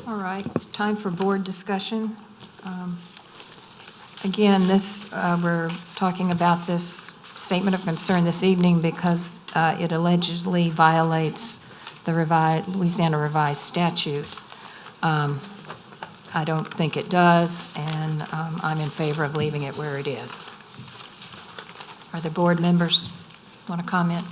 All right, it's time for board discussion. Again, we're talking about this statement of concern this evening because it allegedly violates the Louisiana revised statute. I don't think it does, and I'm in favor of leaving it where it is. Are the board members want to comment?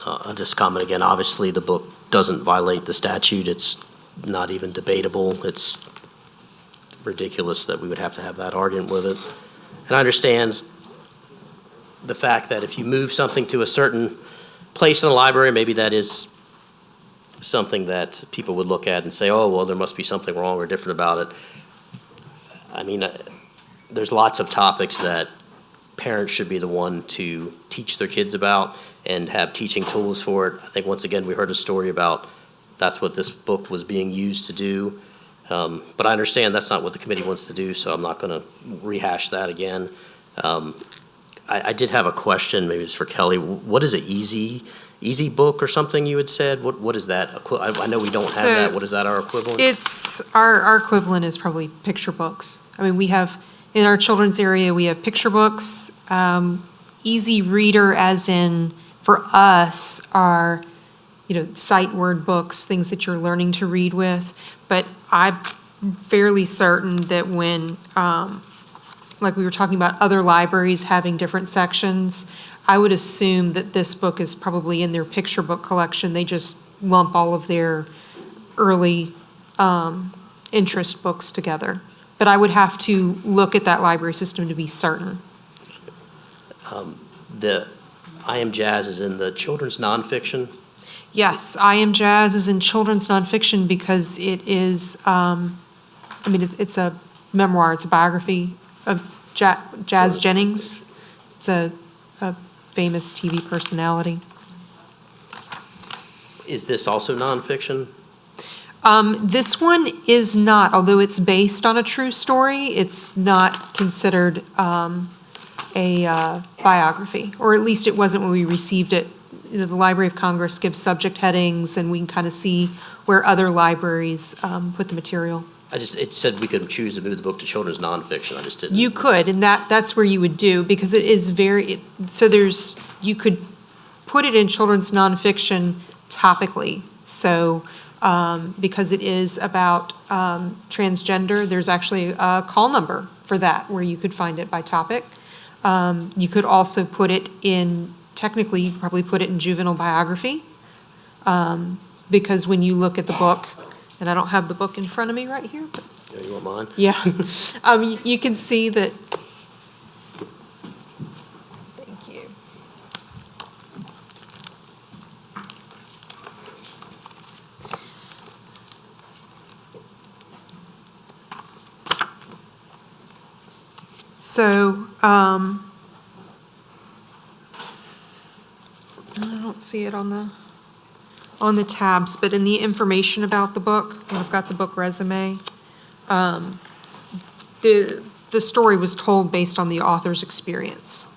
I'll just comment again. Obviously, the book doesn't violate the statute. It's not even debatable. It's ridiculous that we would have to have that argument with it. And I understand the fact that if you move something to a certain place in the library, maybe that is something that people would look at and say, oh, well, there must be something wrong or different about it. I mean, there's lots of topics that parents should be the one to teach their kids about and have teaching tools for it. I think once again we heard a story about that's what this book was being used to do. But I understand that's not what the committee wants to do, so I'm not going to rehash that again. I did have a question, maybe it's for Kelly. What is an easy book or something you had said? What is that? I know we don't have that. What is that, our equivalent? It's our equivalent is probably picture books. I mean, we have in our children's area, we have picture books. Easy reader, as in for us, are sight word books, things that you're learning to read with. But I'm fairly certain that when, like we were talking about other libraries having different sections, I would assume that this book is probably in their picture book collection. They just lump all of their early interest books together. But I would have to look at that library system to be certain. The I Am Jazz is in the children's nonfiction. Yes, I Am Jazz is in children's nonfiction because it is, it's a memoir, it's a biography of Jazz Jennings. It's a famous TV personality. Is this also nonfiction? This one is not, although it's based on a true story, it's not considered a biography, or at least it wasn't when we received it. The Library of Congress gives subject headings, and we can kind of see where other libraries put the material. It said we could choose to move the book to children's nonfiction. I just didn't. You could, and that's where you would do, because it is you could put it in children's nonfiction topically. So because it is about transgender, there's actually a call number for that where you could find it by topic. You could also put it in, technically you could probably put it in juvenile biography, because when you look at the book, and I don't have the book in front of me right here, but Yeah, you want mine? yeah, you can see that. Thank you. So, I don't see it on the tabs, but in the information about the book, I've got the book resume. The story was told based on the author's experience.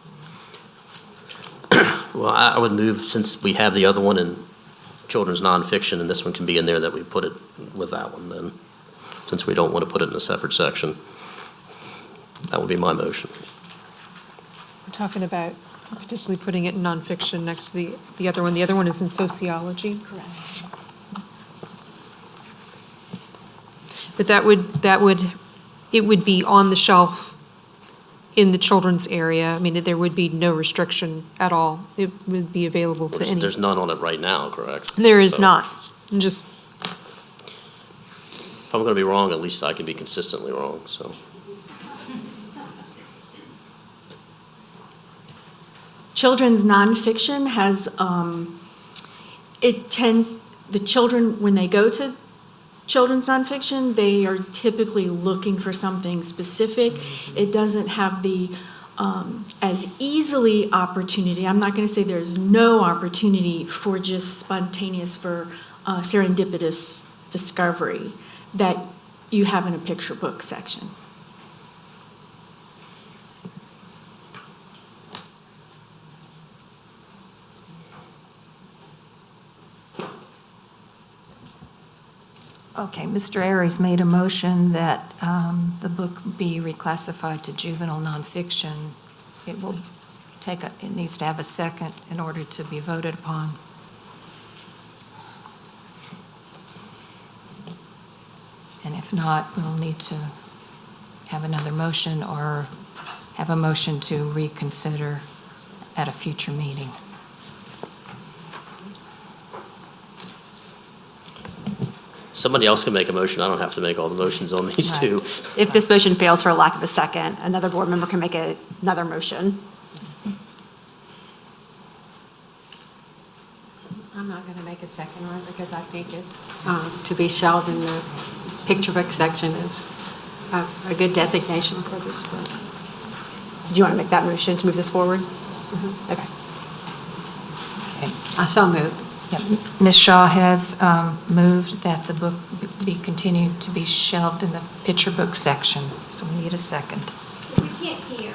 Well, I would move, since we have the other one in children's nonfiction, and this one can be in there, that we put it with that one then, since we don't want to put it in a separate section. That would be my motion. I'm talking about potentially putting it in nonfiction next to the other one. The other one is in sociology. Correct. But it would be on the shelf in the children's area. I mean, there would be no restriction at all. It would be available to any. There's none on it right now, correct? There is So, not. Just. If I'm going to be wrong, at least I can be consistently wrong, so. Children's nonfiction has, the children, when they go to children's nonfiction, they are typically looking for something specific. It doesn't have the as easily opportunity. I'm not going to say there's no opportunity for just spontaneous, for serendipitous discovery that you have in a picture book section. Okay, Mr. Aries made a motion that the book be reclassified to juvenile nonfiction. It needs to have a second in order to be voted upon. And if not, we'll need to have another motion or have a motion to reconsider at a future meeting. Somebody else can make a motion. I don't have to make all the motions on these Right. two. If this motion fails for lack of a second, another board member can make another motion. I'm not going to make a second one because I think it's, to be shelved in the picture book section is a good designation for this book. So do you want to make that motion to move this forward? Okay. I so moved. Yep. Ms. Shaw has moved that the book be continued to be shelved in the picture book section, so we need a second. We can't hear.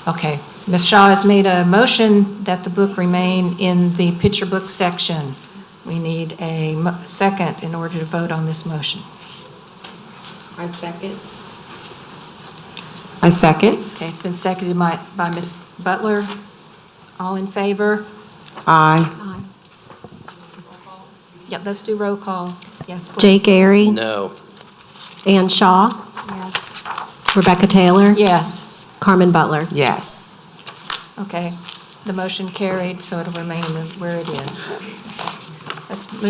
Okay, Ms. Shaw has made a motion that the book remain in the picture book section. We need a second in order to vote on this motion. I second. I second. Okay, it's been seconded by Ms. Butler. All in favor? Aye. Yep, let's do roll call. Yes, please. Jake Airy, No. Ann Shaw, Yes. Rebecca Taylor, Yes, Carmen Butler. Yes. okay. The motion carried, so it'll remain where it is. Let's move